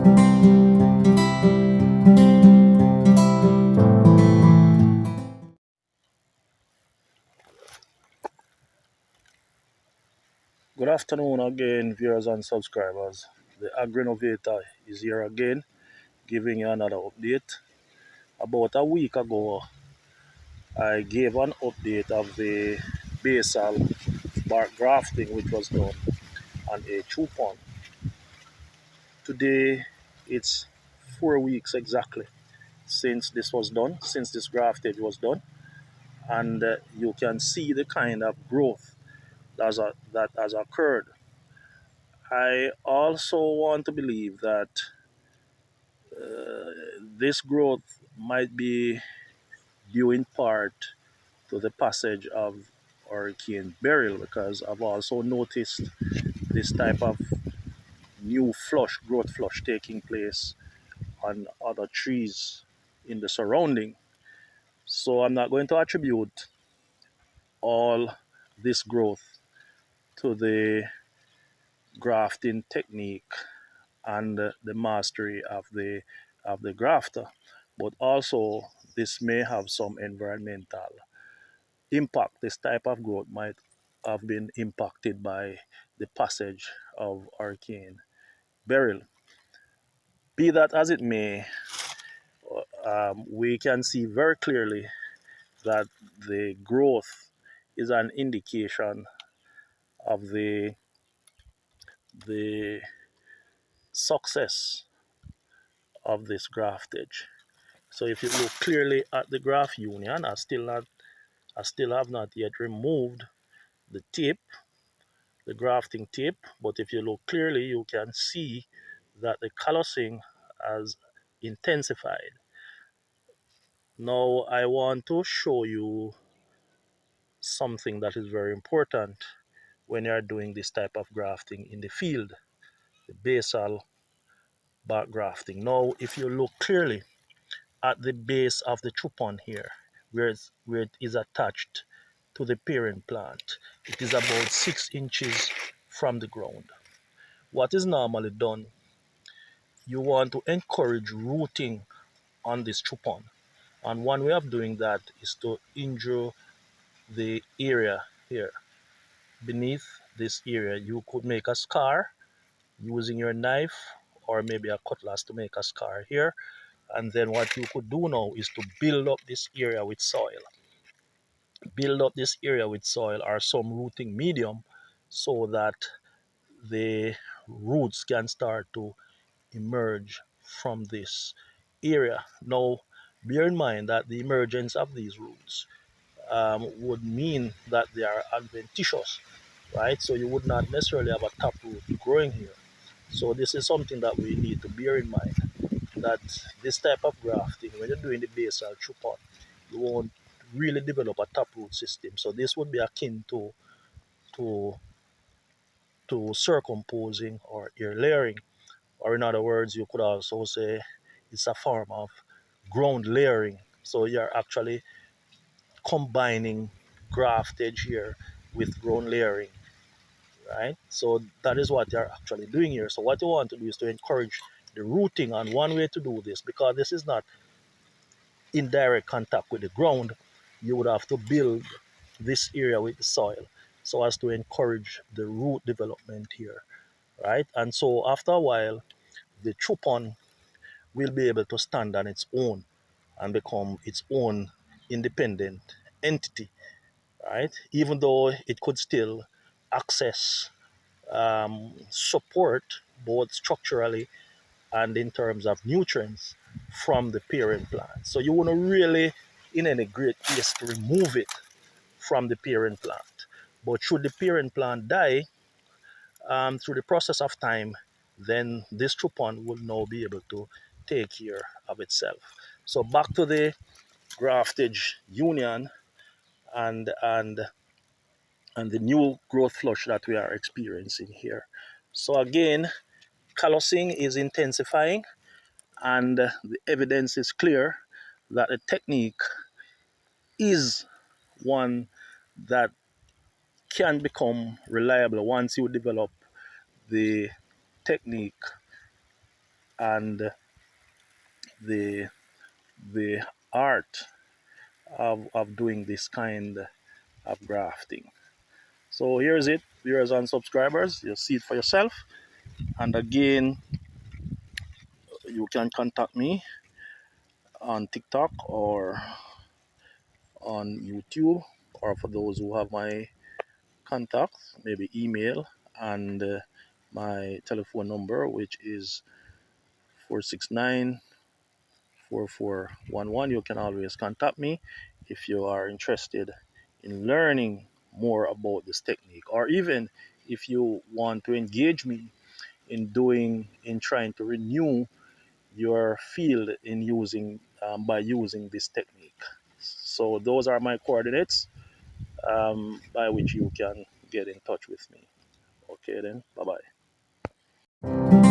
Good afternoon again, viewers and subscribers. The Agri-Innovator is here again, giving you another update. About a week ago, I gave an update of the basal bark grafting which was done on a chupon. Today, it's 4 weeks exactly since this was done, since this graftage was done, and you can see the kind of growth that has occurred. I also want to believe that this growth might be due in part to the passage of Hurricane Beryl, because I've also noticed this type of new growth flush taking place on other trees in the surrounding. So I'm not going to attribute all this growth to the grafting technique and the mastery of the grafter, but also this may have some environmental impact. This type of growth might have been impacted by the passage of Hurricane Beryl. Be that as it may, we can see very clearly that the growth is an indication of the success of this graftage. So if you look clearly at the graph union, I still have not yet removed the tip, the grafting tip, but if you look clearly, you can see that the callousing has intensified. Now I want to show you something that is very important when you are doing this type of grafting in the field, the basal bark grafting. Now, if you look clearly at the base of the chupon here, where it is attached to the parent plant, it is about 6 inches from the ground. What is normally done, you want to encourage rooting on this chupon. And one way of doing that is to injure the area here. Beneath this area, you could make a scar using your knife or maybe a cutlass to make a scar here. And then what you could do now is to build up this area with soil. Build up this area with soil or some rooting medium so that the roots can start to emerge from this area. Now, bear in mind that the emergence of these roots would mean that they are adventitious, right? So you would not necessarily have a taproot growing here. So this is something that we need to bear in mind, that this type of grafting, when you're doing the basal chupon, you won't really develop a taproot system. So this would be akin to to circumposing or ear layering. Or in other words, you could also say it's a form of ground layering. So you're actually combining graftage here with ground layering, right? So that is what you're actually doing here. So what you want to do is to encourage the rooting, and one way to do this, because this is not in direct contact with the ground, you would have to build this area with the soil so as to encourage the root development here, right? And so after a while, the chupon will be able to stand on its own and become its own independent entity, right? Even though it could still access support both structurally and in terms of nutrients from the parent plant. So you want to really, in any great case, to remove it from the parent plant. But should the parent plant die through the process of time, then this chupon will now be able to take care of itself. So back to the graftage union and and and the new growth flush that we are experiencing here. So again, callousing is intensifying, and the evidence is clear that the technique is one that can become reliable once you develop the technique and the the art of doing this kind of grafting. So here's it, viewers and subscribers. You see it for yourself. And again, you can contact me on TikTok or on YouTube, or for those who have my contacts, maybe email and my telephone number, which is 469 4411. You can always contact me if you are interested in learning more about this technique, or even if you want to engage me in trying to renew your field in using by using this technique. So those are my coordinates, by which you can get in touch with me. Okay, then, bye bye.